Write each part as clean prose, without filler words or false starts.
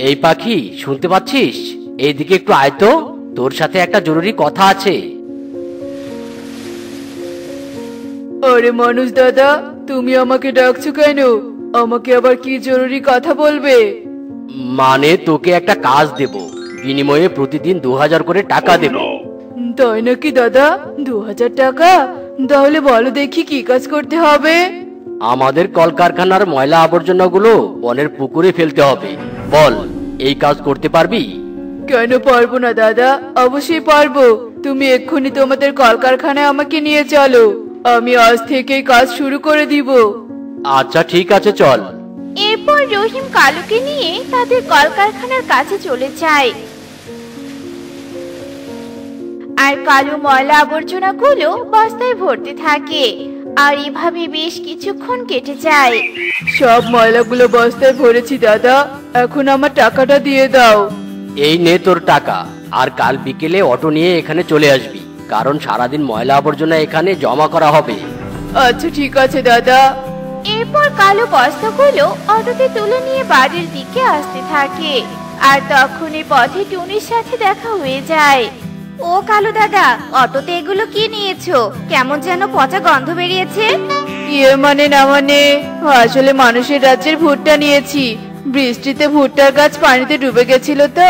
এই পাখি, শুনতে পাচ্ছিস? এইদিকে একটু আয় তো, তোর সাথে একটা জরুরি কথা আছে। আরে মানুষ দাদা, তুমি আমাকে ডাকছো কেন? আমাকে আবার কি জরুরি কথা বলবে? মানে তোকে একটা কাজ দেব, বিনিময়ে প্রতিদিন 2000 করে টাকা দেব। তাই নাকি দাদা? 2000 টাকা? তাহলে বলো দেখি কি কাজ করতে হবে? আমাদের কলকারখানার ময়লা আবর্জনাগুলো বনের পুকুরে ফেলতে হবে। বল, এই কাজ করতে পারবি? কেন পারবো না দাদা, অবশ্যই পারবো। তুমি এক্ষুনি তোমাদের কলকারখানায় আমাকে নিয়ে চলো, আমি আজ থেকেই কাজ শুরু করে দিব। আচ্ছা ঠিক আছে, চল। এরপর রহিম কালুকে নিয়ে তাদের কলকারখানার কাছে চলে যায়। আর কালু ময়লা আবর্জনাগুলো বস্তায় ভরতে থাকে। আর এভাবে বেশ কিছুক্ষণ কেটে যায়। সব ময়লাগুলো বস্তায় ভরেছি দাদা, এখন আমার টাকাটা দিয়ে দাও। এই নে তোর টাকা, আর কাল বিকেলে অটো নিয়ে এখানে চলে আসবি, কারণ সারাদিন ময়লা আবর্জনা এখানে জমা করা হবে। আচ্ছা ঠিক আছে দাদা। এরপর কালু বস্তাগুলো অটোতে তুলে নিয়ে বাড়ির দিকে আসতে থাকে। আর তখনই পথে টুনির সাথে দেখা হয়ে যায়। ও কালু দাদা, অটোতে এগুলো কি নিয়েছো? কেমন যেন পচা গন্ধ বেরিয়েছে। ইয়ে মানে না মানে, আসলে মানুষের রাজ্যের ভুট্টা নিয়েছি। বৃষ্টিতে ভুট্টার গাছ পানিতে ডুবে গেছিল তো,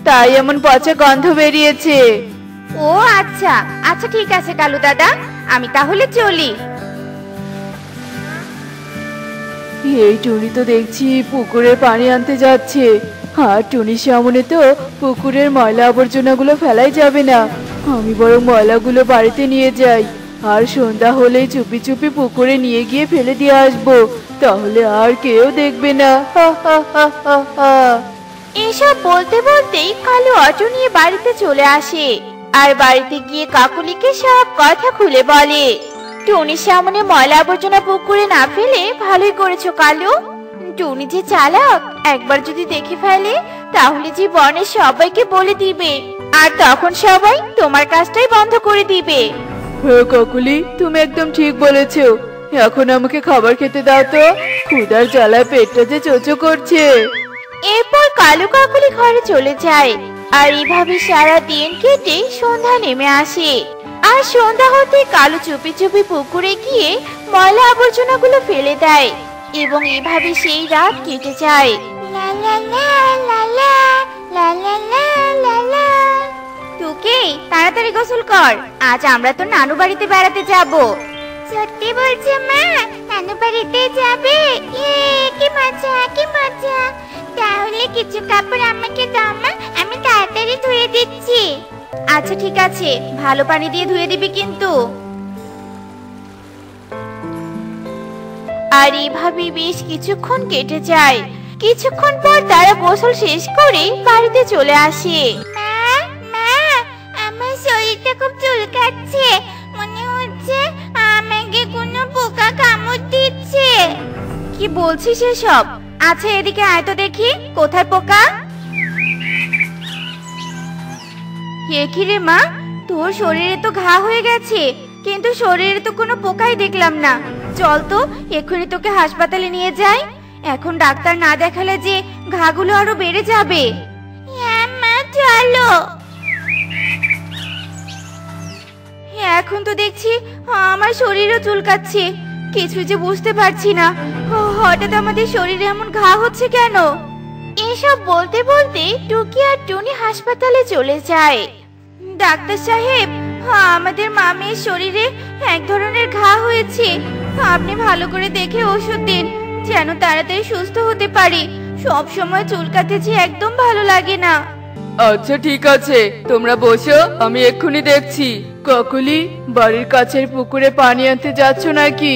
তাই এমন পচা গন্ধ বেরিয়েছে। ও আচ্ছা আচ্ছা, ঠিক আছে কালু দাদা, আমি তাহলে চলি। এই টুনি তো দেখছি পুকুরে পানি আনতে যাচ্ছে। আর টুনির সামনে তো পুকুরের ময়লা আবর্জনাগুলো ফেলাই যাবে না। আমি বরং ময়লাগুলো বাড়িতে নিয়ে যাই, আর সন্ধ্যা হলেই চুপি চুপি পুকুরে নিয়ে গিয়ে ফেলে দিয়ে আসবো, তাহলে আর কেউ দেখবে না। হা হা হা হা হা। এসব বলতে বলতেই কালু অটো নিয়ে বাড়িতে চলে আসে। আর বাড়িতে গিয়ে কাকুলিকে সব কথা খুলে বলে। টুনির সামনে ময়লা আবর্জনা পুকুরে না ফেলে ভালোই করেছো কালু। টুনি যে চালাক, একবার যদি দেখে ফেলে তাহলে যে বনের সবাইকে বলে দিবে, আর তখন সবাই তোমার কাজটাই বন্ধ করে দিবে। হ্যাঁ কাকুলি, তুমি একদম ঠিক বলেছো। এখন আমাকে খাবার খেতে দাও তো, ক্ষুধার জ্বালায় পেটটা যে চোচো করছে। এরপর কালু কাকুলি ঘরে চলে যায়। আর এইভাবে সারা দিন কেটে সন্ধ্যা নেমে আসে। আর সন্ধ্যা হতে কালু চুপি চুপি পুকুরে গিয়ে ময়লা আবর্জনাগুলো ফেলে দেয়। এবং এভাবে সেই রাত কেটে যায়। লা লা লা লা লা, লা লা লা লা লা। টুকি, তাড়াতাড়ি গোসল কর, আজ আমরা তো নানু বাড়িতে বেড়াতে যাব। সত্যি বলছো মা? নানু বাড়িতে যাবে? কি মজা কি মজা। তাহলে কিছু কাপড় আমাকে দাও মা, আমি তাড়াতাড়ি ধুয়ে দিচ্ছি। আচ্ছা ঠিক আছে, ভালো পানি দিয়ে ধুয়ে দিবি কিন্তু। আর এইভাবে বেশ কিছুক্ষণ কেটে যায়। কিছুক্ষণ পর তারা গোসল শেষ করে বাড়িতে চলে আসে। মা মা, আমার শরীরটা খুব চুলকাচ্ছে, মনে হচ্ছে আমাকে কোনো পোকা কামড় দিচ্ছে। কি বলছিস এসব? আচ্ছা এদিকে আয় তো দেখি, কোথায় পোকা? এ কি রে মা, তোর শরীরে তো ঘা হয়ে গেছে, কিন্তু শরীরে তো কোনো পোকাই দেখলাম না। চল তো এক্ষুনি তোকে হাসপাতালে নিয়ে যাই, এখন ডাক্তার না দেখালে যে ঘাগুলো আরো বেড়ে যাবে। হ্যাঁ মা চলো। এখন তো দেখছি আমার শরীরও চুলকাচ্ছে, কিছু যে বুঝতে পারছি না হঠাৎ আমাদের শরীরে এমন ঘা হচ্ছে কেন। এসব বলতে বলতে টুকি আর টুনি হাসপাতালে চলে যায়। ডাক্তার সাহেব, আমাদের মামির শরীরে এক ধরনের ঘা হয়েছে, আপনি ভালো করে দেখে ওষুধ দিন, যেন তাড়াতাড়ি সুস্থ হতে পারি। সব সময় চুলকাতে যে একদম ভালো লাগে না। আচ্ছা ঠিক আছে, তোমরা বসো, আমি এক্ষুনি দেখছি। কাকুলি, বাড়ির কাছের পুকুরে পানি আনতে যাচ্ছ নাকি?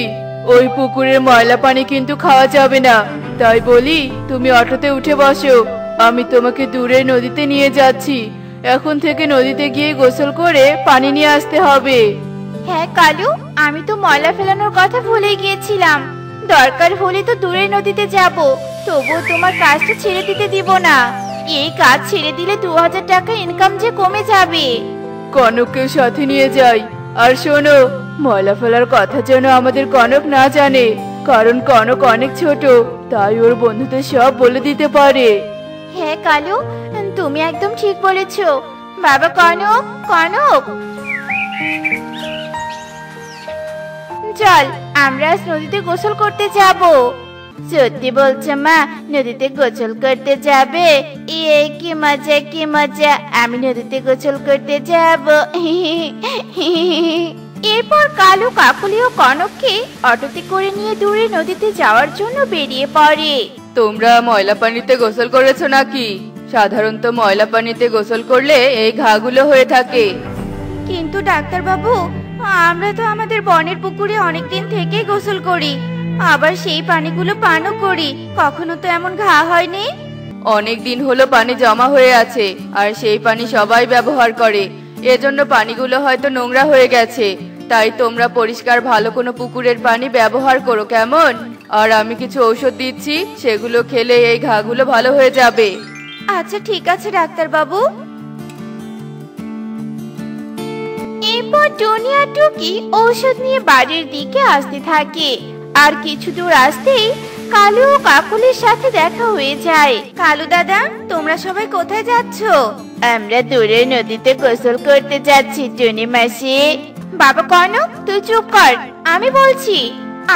ওই পুকুরের ময়লা পানি কিন্তু খাওয়া যাবে না, তাই বলি তুমি অটোতে উঠে বসো, আমি তোমাকে দূরে নদীতে নিয়ে যাচ্ছি। এখন থেকে নদীতে গিয়ে গোসল করে পানি নিয়ে আসতে হবে। হ্যাঁ কালু, আমি তো ময়লা ফেলানোর কথা ভুলে গিয়েছিলাম। দরকার হলে তো দূরে নদীতে যাব, তবুও তোমার কাজটা ছেড়ে দিতে দিব না। এই কাজ ছেড়ে দিলে 2000 টাকা ইনকাম যে কমে যাবে। কনককে সাথে নিয়ে যাই। আর শোনো, ময়লা ফেলার কথা যেন আমাদের কনক না জানে, কারণ কনক অনেক ছোট, তাই ওর বন্ধুদের সব বলে দিতে পারে। হ্যাঁ কালু, তুমি একদম ঠিক বলেছো। বাবা কনক, কনক, চল আমরা আজ নদীতে গোসল করতে যাব। সত্যি বলছো মা, নদীতে গোসল করতে যাবে? কি মজা, কি মজা, আমি নদীতে গোসল করতে যাব। এরপর কালু কাকলি ও কনককে অটোতে করে নিয়ে দূরে নদীতে যাওয়ার জন্য বেরিয়ে পড়ে। তোমরা ময়লা পানিতে গোসল করেছো নাকি? সাধারণত ময়লা পানিতে গোসল করলে এই ঘাগুলো হয়ে থাকে। কিন্তু ডাক্তার বাবু, আমরা তো আমাদের বনের পুকুরে অনেকদিন থেকেই গোসল করি, আবার সেই পানিগুলো পানও করি, কখনো তো এমন ঘা হয়নি। অনেক দিন হলো পানি জমা হয়ে আছে, আর সেই পানি সবাই ব্যবহার করে, এজন্য পানিগুলো হয়তো নোংরা হয়ে গেছে। তাই তোমরা পরিষ্কার ভালো কোনো পুকুরের পানি ব্যবহার করো, কেমন? আর আমি কিছু ঔষধ দিচ্ছি, সেগুলো খেলে এই ঘাগুলো ভালো হয়ে যাবে। আচ্ছা ঠিক আছে ডাক্তার বাবু। এরপর টনি আর টুকি ঔষধ নিয়ে বাড়ির দিকে আসতে থাকে। আর কিছু দূর আসতেই কালু ও কাকুলির সাথে দেখা হয়ে যায়। কালু দাদা, তোমরা সবাই কোথায় যাচ্ছ? আমরা দূরে নদীতে গোসল করতে যাচ্ছি টনি মাসি। বাবা কনক, তুই চুপ কর, আমি বলছি।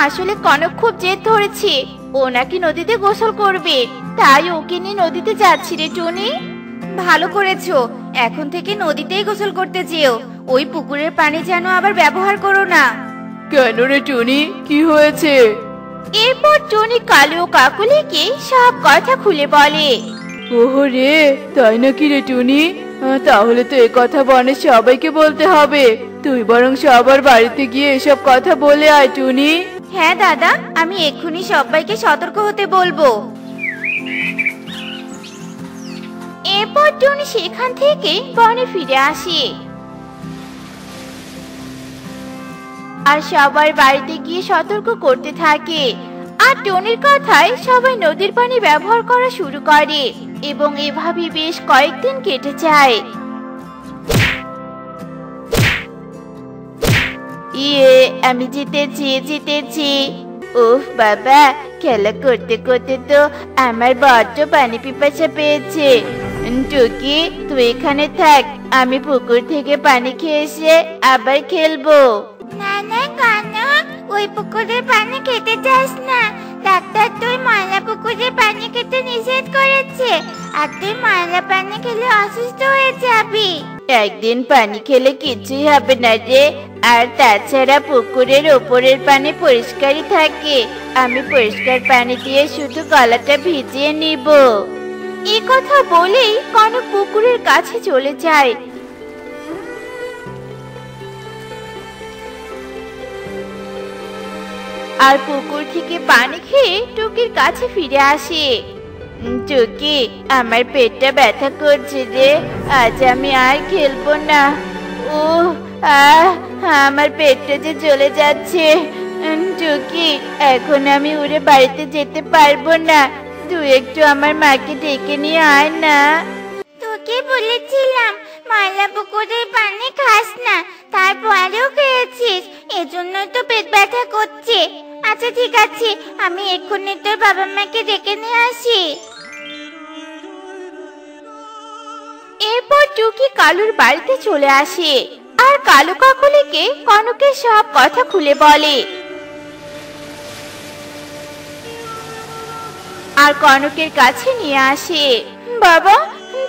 আসলে কনক খুব জেদ ধরেছে, ও নাকি নদীতে গোসল করবে, তাই ওকে নিয়ে নদীতে যাচ্ছি রে টনি। ভালো করেছো, এখন থেকে নদীতেই গোসল করতে যেও, ওই পুকুরের পানি যেন আবার ব্যবহার করো না। কেন রে টুনি, কি হয়েছে? এরপর টনি কালু ও কাকুলিকে সব কথা খুলে বলে। ওহো রে, তাই নাকি রে টুনি? তাহলে তো এ কথা বনের সবাইকে বলতে হবে। তুই বরং সবার বাড়িতে গিয়ে এসব কথা বলে আয় টুনি। হ্যাঁ দাদা, আমি এক্ষুনি সবাইকে সতর্ক হতে বলবো। এরপর টনি সেখান থেকে বনে ফিরে আসে আর সবার বাড়িতে গিয়ে সতর্ক করতে থাকে। আর টনির কথায় সবাই নদীর পানি ব্যবহার করা শুরু করে এবং এভাবে বেশ কয়েকদিন কেটে যায়। আমি জিতেছি, জিতেছি। উফ বাবা, খেলা করতে করতে তো আমার বড্ড পানি পিপাসা পেয়েছে। টুকি, তুই এখানে থাক, আমি পুকুর থেকে পানি খেয়ে এসে আবার খেলবো। না না কনক, ওই পুকুরের পানি খেতে চাস না। ডাক্তার তুই ময়লা পুকুরের পানি খেতে নিষেধ করেছে, আর তুই ময়লা পানি খেলে অসুস্থ হয়ে যাবি। একদিন পানি খেলে কিছুই হবে না রে, আর তাছাড়া পুকুরের ওপরের পানি পরিষ্কারই থাকে, আমি পরিষ্কার পানি দিয়ে শুধু গলাটা ভিজিয়ে নিব। এই কথা বলেই কনক পুকুরের কাছে চলে যায়। আর পুকুর থেকে পানি খেয়ে টুকির কাছে ফিরে আসে। টুকি, আমার পেটটা ব্যথা করছে রে, আজ আমি আর খেলবো না। আমার পেটটা যে চলে যাচ্ছে। টুকি, এখন আমি উড়ে বাড়িতে যেতে পারবো না, তুই একটু আমার মাকে ডেকে নিয়ে আয় না। তোকে বলেছিলাম ময়লা পুকুরের পানি খাস না, তারপরেও খেয়েছিস, এজন্যই তো পেট ব্যথা করছে। আচ্ছা ঠিক আছে, আমি এক্ষুনি তোর বাবা মাকে ডেকে নিয়ে আসি। এরপর টুকি কালুর বাড়িতে চলে আসে আর কালু কাকুলিকে কনকের সব কথা খুলে বলে। আর কনকের কাছে নিয়ে আসে। বাবা,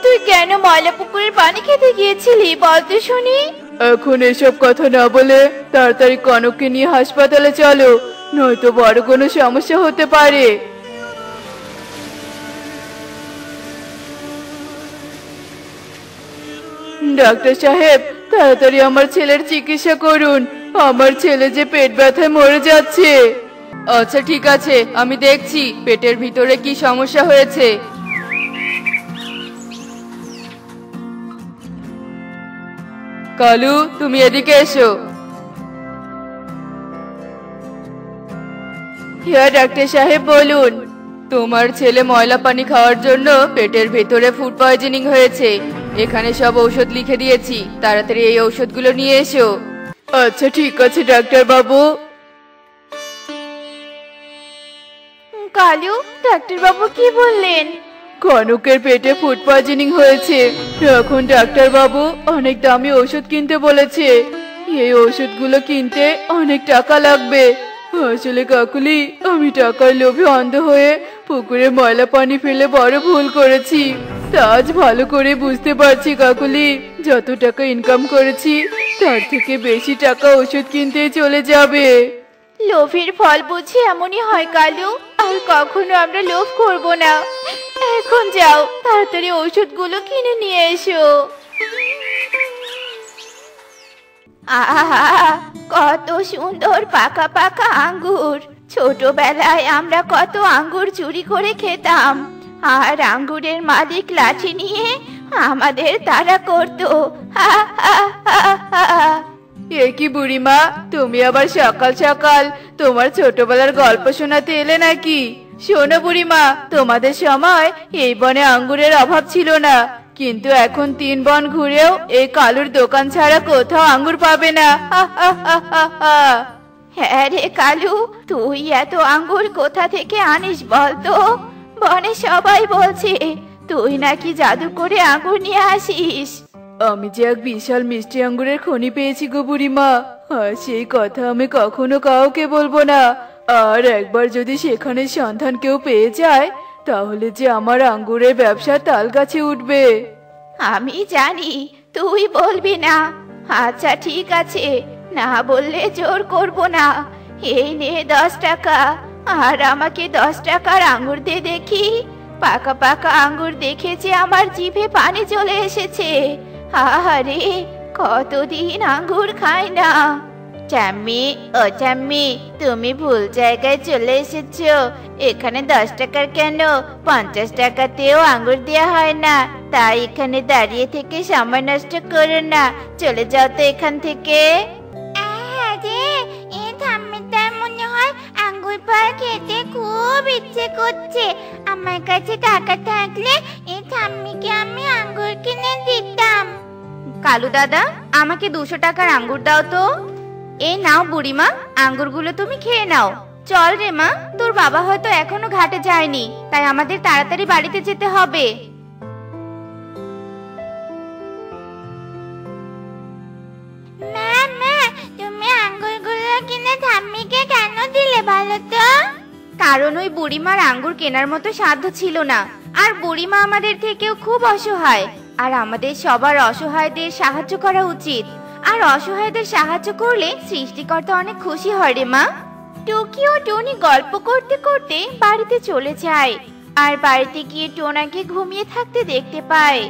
তুই কেন ময়লা পুকুরের পানি খেতে গিয়েছিলি বলতে শুনি? এখন এসব কথা না বলে তাড়াতাড়ি কনককে নিয়ে হাসপাতালে চলো, নয়তো বড় কোনো সমস্যা হতে পারে। ডাক্তার সাহেব, তাড়াতাড়ি আমার ছেলের চিকিৎসা করুন, আমার ছেলে যে পেট ব্যথায় মরে যাচ্ছে। আচ্ছা ঠিক আছে, আমি দেখছি পেটের ভিতরে কি সমস্যা হয়েছে। কালু, তুমি এদিকে এসো। হ্যাঁ ডাক্তার সাহেব, বলুন। তোমার ছেলে ময়লা পানি খাওয়ার জন্য পেটের ভেতরে ফুড পয়জনিং হয়েছে। এখানে সব ঔষধ লিখে দিয়েছি, তাড়াতাড়ি এই ঔষধগুলো নিয়ে এসো। আচ্ছা ঠিক আছে ডাক্তার বাবু। কালু, ডাক্তার বাবু কি বললেন? কনকের পেটে ফুড পয়জনিং হয়েছে। এখন ডাক্তার বাবু অনেক দামি ওষুধ কিনতে বলেছে। এই ওষুধগুলো কিনতে অনেক টাকা লাগবে। আসলে কাকুলি, আমি টাকার লোভে অন্ধ হয়ে পুকুরে ময়লা পানি ফেলে বড় ভুল করেছি। তা আজ ভালো করে বুঝতে পারছি কাকুলি, যত টাকা ইনকাম করেছি তার থেকে বেশি টাকা ওষুধ কিনতে চলে যাবে। লোভের ফল বুঝি এমনই হয় কালু, আর কখনো আমরা লোভ করব না। এখন যাও, তাড়াতাড়ি ওষুধগুলো কিনে নিয়ে এসো। আহা, কত সুন্দর পাকা পাকা আঙ্গুর। ছোটবেলায় আমরা কত আঙ্গুর চুরি করে খেতাম, আর আঙ্গুরের মালিক লাঠি নিয়ে আমাদের তাড়া করতো। হা হা হা হা। এ কি বুড়িমা, তুমি আবার সকাল সকাল তোমার ছোটবেলার গল্প শোনাতে এলে নাকি? শোনো বুড়িমা, তোমাদের সময় এই বনে আঙ্গুরের অভাব ছিল না, কিন্তু এখন 3 বন ঘুরেও এই কালুর দোকান ছাড়া কোথাও আঙ্গুর পাবে না। হা হা হা হা হা। হ্যাঁ রে কালু, তুই এত আঙ্গুর কোথা থেকে আনিস বলতো? বনে সবাই বলছে তুই নাকি জাদু করে আঙ্গুর নিয়ে আসিস। আমি যে এক বিশাল মিষ্টি আঙ্গুরের খনি পেয়েছি গো বুড়িমা, আর সেই কথা আমি কখনো কাউকে বলবো না। আর একবার যদি সেখানে সন্ধান কেউ পেয়ে যায়, তাহলে যে আমার আঙ্গুরের ব্যবসা তাল গাছে উঠবে। আমি জানি তুই বলবি না। আচ্ছা ঠিক আছে, না বললে জোর করব না। এই নে 10 টাকা, আর আমাকে 10 টাকার আঙ্গুর দে দেখি। পাকা পাকা আঙ্গুর দেখে যে আমার জিভে পানি চলে এসেছে। আরে কতদিন আঙ্গুর খাই না। চাম্মি, ও চাম্মি, তুমি ভুল জায়গায় চলে এসেছো। এখানে 10 টাকার কেন, 50 টাকাতেও আঙ্গুর দেওয়া হয় না। তাই এখানে দাঁড়িয়ে থেকে সময় নষ্ট করো না, চলে যাও তো এখান থেকে। মনে হয় আঙ্গুর ফল খেতে খুব ইচ্ছে করছে। আমার কাছে টাকা থাকলে এই ঠাম্মিকে আমি আঙ্গুর কিনে দিতাম। কালু দাদা, আমাকে 200 টাকার আঙ্গুর দাও তো। এই নাও বুড়িমা, আঙ্গুরগুলো তুমি খেয়ে নাও। চল রে মা, তোর বাবা হয়তো এখনো ঘাটে যায়নি, তাই আমাদের তাড়াতাড়ি বাড়িতে যেতে হবে। মা মা, তুমি আঙ্গুরগুলো কিনে ঠাম্মিকে কেন দিলে বলো তো? কারণ ওই বুড়িমার আঙ্গুর কেনার মতো সাধ্য ছিল না, আর বুড়িমা আমাদের থেকেও খুব অসহায়। আর আমাদের সবার অসহায়দের সাহায্য করা উচিত, আর অসহায়দের সাহায্য করলে সৃষ্টিকর্তা অনেক খুশি হয় রে মা। টুকি ও টনি গল্প করতে করতে বাড়িতে চলে যায়, আর বাড়িতে গিয়ে টোনাকে ঘুমিয়ে থাকতে দেখতে পায়।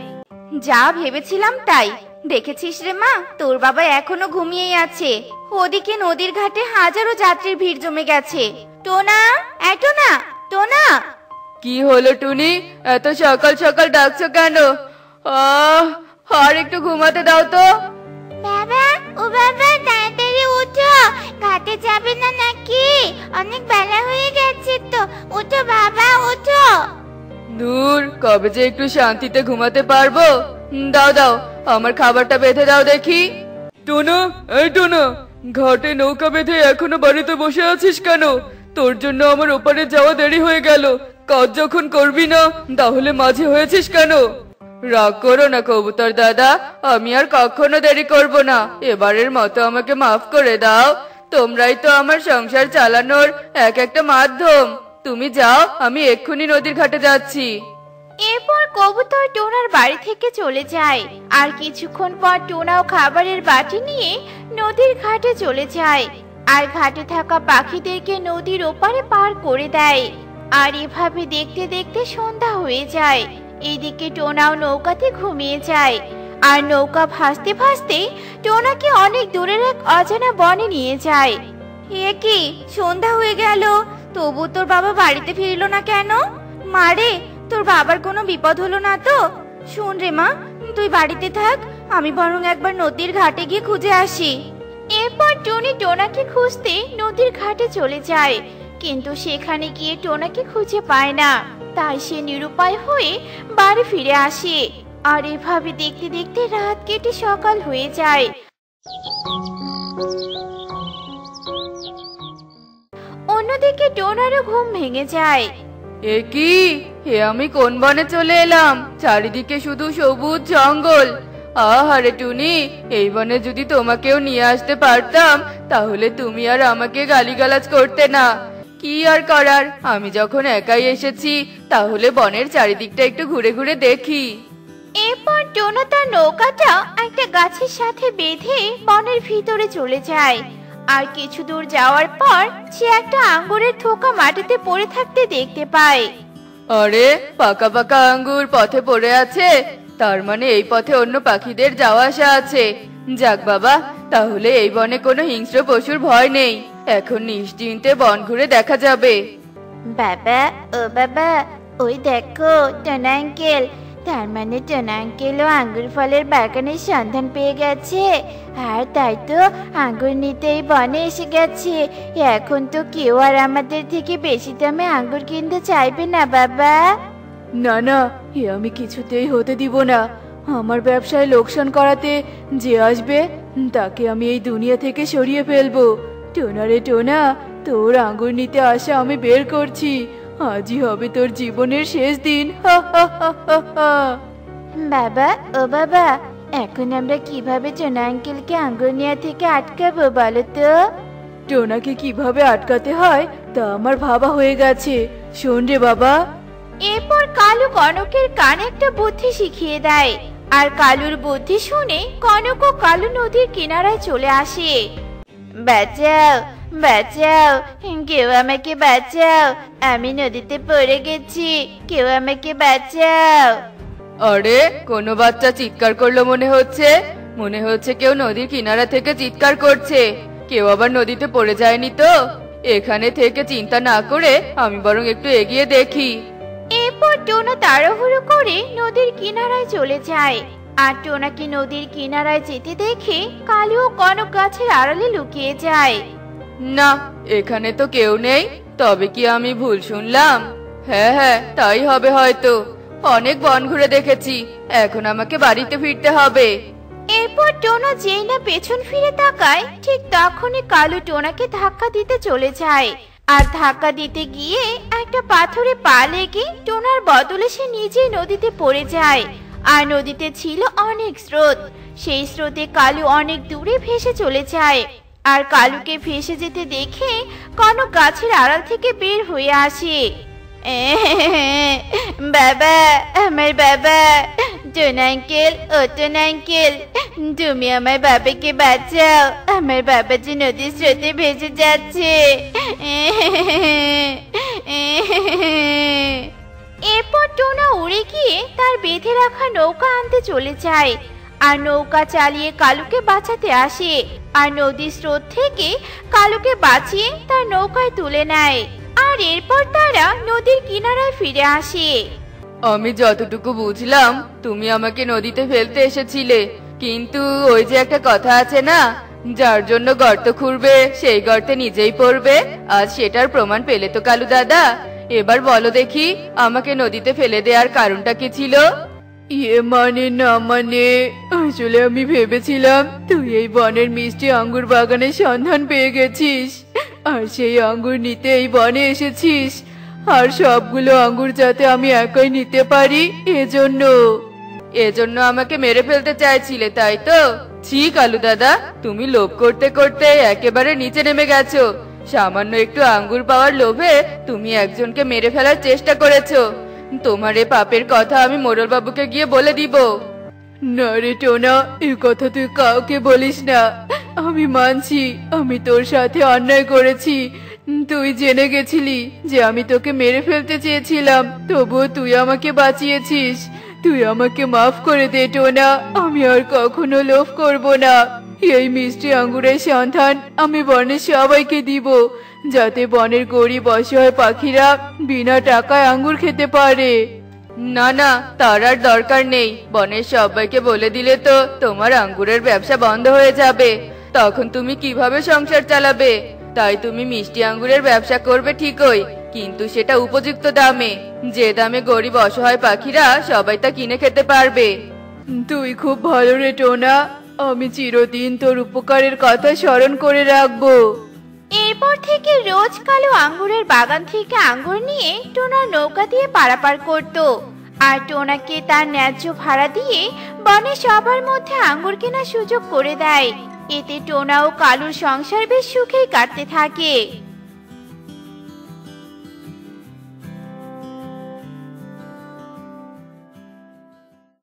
যা ভেবেছিলাম তাই, দেখেছিস রে মা, তোর বাবা এখনো ঘুমিয়েই আছে। ওদিকে নদীর ঘাটে হাজারো যাত্রীর ভিড় জমে গেছে। টোনা, টোনা, টোনা। কি হলো টুনি, এত সকাল সকাল ডাকছো কেন? আর একটু ঘুমাতে দাও তো। বাবা, ও বাবা, তাড়াতাড়ি উঠো, ঘাটে যাবে না নাকি? অনেক বেলা হয়ে গেছে তো, উঠো বাবা, উঠো। দূর, কবে যে একটু শান্তিতে ঘুমাতে পারবো। দাও দাও, আমার খাবারটা বেঁধে দাও দেখি। টুনু, এই টুনু, ঘাটে নৌকা বেঁধে এখনো বাড়িতে বসে আছিস কেন? তোর জন্য আমার ওপারে যাওয়া দেরি হয়ে গেল। কাজ যখন করবি না, তাহলে মাঝে হয়েছিস কেন? রাগ করো না কবুতর দাদা, আমি আর কখনো দেরি করব না। এবারের মতো আমাকে মাফ করে দাও। তোমরাই তো আমার সংসার চালানোর এক একটা মাধ্যম। তুমি যাও, আমি এক্ষুনি নদীর ঘাটে যাচ্ছি। এরপর কবুতর টোনার বাড়ি থেকে চলে যায়, আর কিছুক্ষণ পর টোনাও খাবারের বাটি নিয়ে নদীর ঘাটে চলে যায়, আর ঘাটে থাকা পাখিদেরকে নদীর ওপারে পার করে দেয়। আর এভাবে দেখতে দেখতে সন্ধ্যা হয়ে যায়। এদিকে টোনাও নৌকাতে ঘুমিয়ে যায়, আর নৌকা ভাসতে ভাসতে টোনাকে অনেক দূরের এক অজানা বনে নিয়ে যায়। এ কি, সন্ধ্যা হয়ে গেল, তবু তোর বাবা বাড়িতে ফিরলো না কেন? মারে, তোর বাবার কোনো বিপদ হলো না তো? শোন রে মা, তুই বাড়িতে থাক, আমি বরং একবার নদীর ঘাটে গিয়ে খুঁজে আসি। এরপর টনি টোনাকে খুঁজতে নদীর ঘাটে চলে যায়, কিন্তু সেখানে গিয়ে টোনাকে খুঁজে পায় না। তাই সে নিরুপায় হয়ে বাড়ি ফিরে আসে। আর এভাবে দেখতে দেখতে রাত কেটে সকাল হয়ে যায়। অন্য অন্যদিকে টোনারও ঘুম ভেঙে যায়। এ কি, আমি কোন বনে চলে এলাম? চারিদিকে শুধু সবুজ জঙ্গল। আহারে টুনি, এই বনে যদি তোমাকেও নিয়ে আসতে পারতাম তাহলে তুমি আর আমাকে গালিগালাজ করতে না। কি আর করার, আমি যখন একাই এসেছি তাহলে বনের চারিদিকটা একটু ঘুরে ঘুরে দেখি। এরপর টোনা তার নৌকাটা একটা গাছের সাথে বেঁধে বনের ভিতরে চলে যায়। আর কিছু দূর যাওয়ার পর সে একটা আঙ্গুরের থোকা মাটিতে পড়ে থাকতে দেখতে পায়। আরে, পাকা পাকা আঙ্গুর পথে পড়ে আছে, তার মানে এই পথে অন্য পাখিদের যাওয়া আসা আছে। যাক বাবা, তাহলে এই বনে কোনো হিংস্র পশুর ভয় নেই। এখন নিশ্চিন্তে বন ঘুরে দেখা যাবে। বাবা, ও বাবা, ওই দেখো টোনা আঙ্কেল। তার মানে টোনা আঙ্কেলও আঙ্গুর ফলের বাগানের সন্ধান পেয়ে গেছে। আর তাই তো আঙ্গুর নিতে এই বনে এসে গেছে। এখন তো কেউ আর আমাদের থেকে বেশি দামে আঙ্গুর কিনতে চাইবে না বাবা। না না, আমি কিছুতেই হতে দিব না। আমার ব্যবসায় লোকসান করাতে যে আসবে তাকে আমি এই দুনিয়া থেকে সরিয়ে ফেলবো। টোনা রে টোনা, তোর আঙ্গুর নিতে আসা আমি বের করছি। আজই হবে তোর জীবনের শেষ দিন। হা হা হা হা হা। বাবা, ও বাবা, এখন আমরা কিভাবে টোনা আঙ্কেলকে আঙ্গুর নেওয়া থেকে আটকাবো বলো তো? টোনাকে কিভাবে আটকাতে হয় তা আমার ভাবা হয়ে গেছে। শোন রে বাবা। এরপর কালু কনকের কানে একটা বুদ্ধি শিখিয়ে দেয়। আর কালুর বুদ্ধি শুনে কনক ও কালু নদীর কিনারায় চলে আসে। বাঁচাও, বাঁচাও, কেউ আমাকে বাঁচাও, আমি নদীতে পড়ে গেছি, কেউ আমাকে বাঁচাও। আরে, কোনো বাচ্চা চিৎকার করলো মনে হচ্ছে কেউ নদীর কিনারা থেকে চিৎকার করছে। কেউ আবার নদীতে পড়ে যায়নি তো? এখানে থেকে চিন্তা না করে আমি বরং একটু এগিয়ে দেখি। এরপর টোনা তাড়াহুড়ো করে নদীর কিনারায় চলে যায়। আর টোনাকে নদীর কিনারায় যেতে দেখে কালু ও কনক গাছের আড়ালে লুকিয়ে যায়। না, এখানে তো কেউ নেই। তবে কি আমি ভুল শুনলাম? হ্যাঁ হ্যাঁ, তাই হবে হয়তো। অনেক বন ঘুরে দেখেছি, এখন আমাকে বাড়িতে ফিরতে হবে। এরপর টোনা যেই না পেছন ফিরে তাকায়, ঠিক তখনই কালু টোনাকে ধাক্কা দিতে চলে যায়। আর ধাক্কা দিতে গিয়ে একটা পাথরে পা লেগে টোনার বদলে সে নিজেই নদীতে পড়ে যায়। আর নদীতে ছিল অনেক স্রোত। সেই স্রোতে কালু অনেক দূরে ভেসে চলে যায়। আর কালুকে ভেসে যেতে দেখে কনক গাছের আড়াল থেকে বের হয়ে আসে। বাবা, আমার বাবা, টোনা আঙ্কেল, ও টোনা আঙ্কেল, তুমি আমার বাবাকে বাঁচাও। আমার বাবা যে নদীর স্রোতে ভেসে যাচ্ছে। এরপর টোনা উড়ে গিয়ে তার বেঁধে রাখা নৌকা আনতে চলে যায়। আর নৌকা চালিয়ে কালুকে বাঁচাতে আসে। আর নদীর স্রোত থেকে কালুকে বাঁচিয়ে তার নৌকায় তুলে নেয়। আর এরপর তারা নদীর কিনারায় ফিরে আসে। আমি যতটুকু বুঝলাম তুমি আমাকে নদীতে ফেলতে এসেছিলে, কিন্তু ওই যে একটা কথা আছে না, যার জন্য গর্ত খুঁড়বে সেই গর্তে নিজেই পড়বে। আজ সেটার প্রমাণ পেলে তো কালু দাদা। এবার বলো দেখি, আমাকে নদীতে ফেলে দেওয়ার কারণটা কি ছিল? মানে না, মানে আসলে আমি ভেবেছিলাম তুই এই বনের মিষ্টি আঙ্গুর বাগানের সন্ধান পেয়ে গেছিস, আর সেই আঙ্গুর নিতে এই বনে এসেছিস। আর সবগুলো আঙ্গুর যাতে আমি একাই নিতে পারি, এজন্য আমাকে মেরে ফেলতে চাইছিলে, তাই তো? ছি কালু দাদা, তুমি লোভ করতে করতে একেবারে নিচে নেমে গেছো। সামান্য একটু আঙ্গুর পাওয়ার লোভে তুমি একজনকে মেরে ফেলার চেষ্টা করেছো। তোমার এ পাপের কথা আমি মোড়ল বাবুকে গিয়ে বলে দিব। না রে টোনা, এই কথা তুই কাউকে বলিস না। আমি মানছি আমি তোর সাথে অন্যায় করেছি। তুই জেনে গেছিলি যে আমি তোকে মেরে ফেলতে চেয়েছিলাম, তবুও তুই আমাকে বাঁচিয়েছিস। তুই আমাকে মাফ করে দে টোনা, আমি আর কখনো লোভ করব না। এই মিষ্টি আঙ্গুরের সন্ধান আমি বনের সবাইকে দিব, যাতে বনের গরিব অসহায় পাখিরা বিনা টাকায় আঙ্গুর খেতে পারে। না না, তার আর দরকার নেই। বনের সবাইকে বলে দিলে তো তোমার আঙ্গুরের ব্যবসা বন্ধ হয়ে যাবে। তখন তুমি কিভাবে সংসার চালাবে? তাই তুমি মিষ্টি আঙ্গুরের ব্যবসা করবে ঠিকই, কিন্তু সেটা উপযুক্ত দামে, যে দামে গরিব অসহায় পাখিরা সবাই তা কিনে খেতে পারবে। তুই খুব ভালো রে টোনা, আমি চিরদিন তোর উপকারের কথা স্মরণ করে রাখবো। এরপর থেকে রোজ কালু আঙ্গুরের বাগান থেকে আঙ্গুর নিয়ে টোনার নৌকা দিয়ে পারাপার করত। আর টোনাকে তার ন্যায্য ভাড়া দিয়ে বনে সবার মধ্যে আঙ্গুর কেনার সুযোগ করে দেয়। এতে টোনা ও কালুর সংসার বেশ সুখেই কাটতে থাকে।